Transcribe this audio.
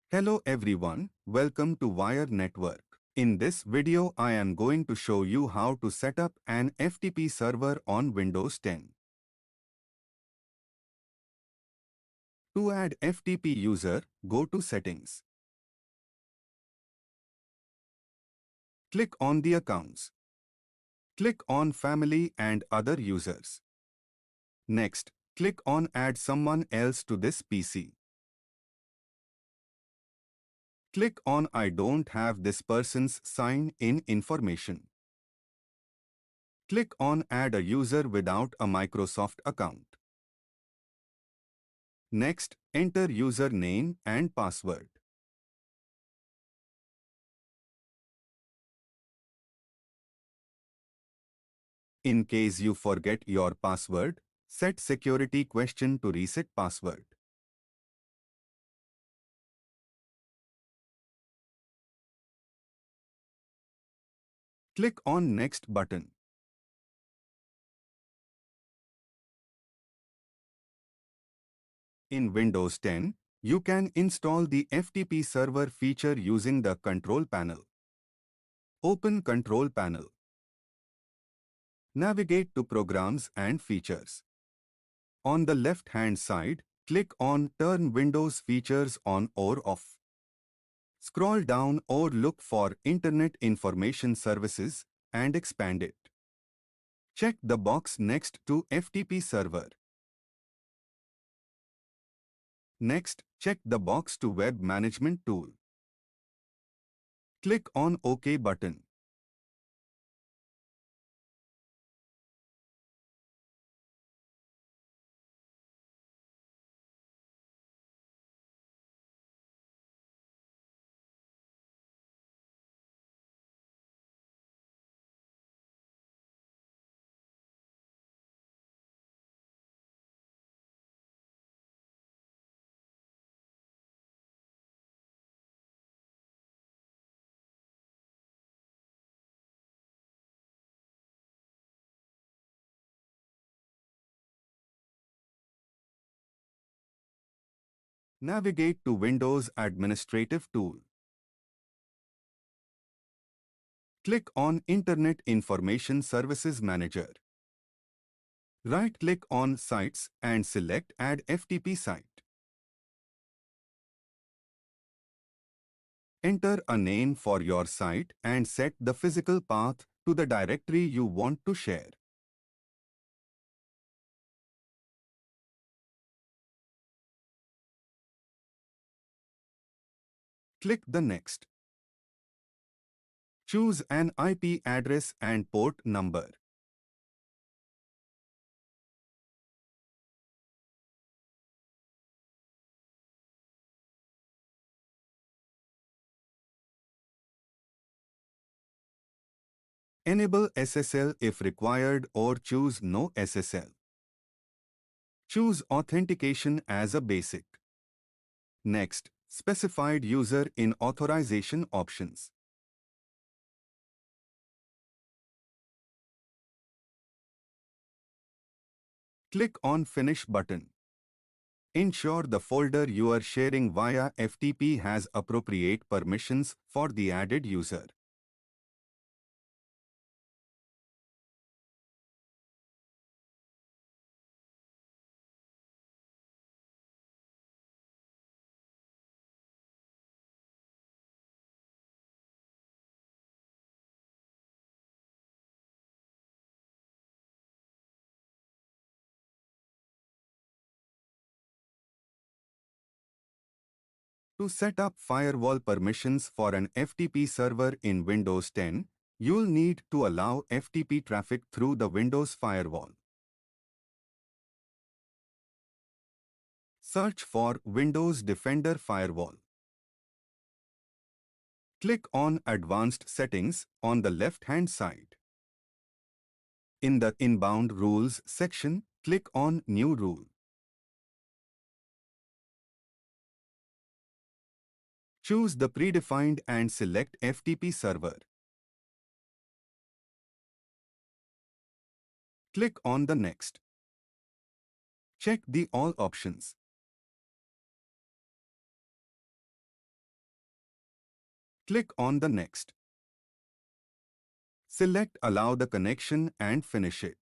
Hello everyone, welcome to Wire Network. In this video I am going to show you how to set up an FTP server on Windows 10. To add FTP user, go to Settings. Click on the Accounts. Click on Family and Other Users. Next, click on Add someone else to this PC. Click on I don't have this person's sign-in information. Click on Add a user without a Microsoft account. Next, enter username and password. In case you forget your password, set security question to reset password. Click on Next button. In Windows 10, you can install the FTP server feature using the Control Panel. Open Control Panel. Navigate to Programs and Features. On the left-hand side, click on Turn Windows Features on or off. Scroll down or look for Internet Information Services and expand it. Check the box next to FTP server. Next, check the box to Web Management Tool. Click on OK button. Navigate to Windows Administrative Tool. Click on Internet Information Services Manager. Right-click on Sites and select Add FTP Site. Enter a name for your site and set the physical path to the directory you want to share. Click the Next. Choose an IP address and port number. Enable SSL if required or choose No SSL. Choose Authentication as a basic. Next, specified user in authorization options. Click on Finish button. Ensure the folder you are sharing via FTP has appropriate permissions for the added user. To set up firewall permissions for an FTP server in Windows 10, you'll need to allow FTP traffic through the Windows firewall. Search for Windows Defender Firewall. Click on Advanced Settings on the left-hand side. In the Inbound Rules section, click on New Rule. Choose the predefined and select FTP server. Click on the Next. Check the All options. Click on the Next. Select Allow the connection and finish it.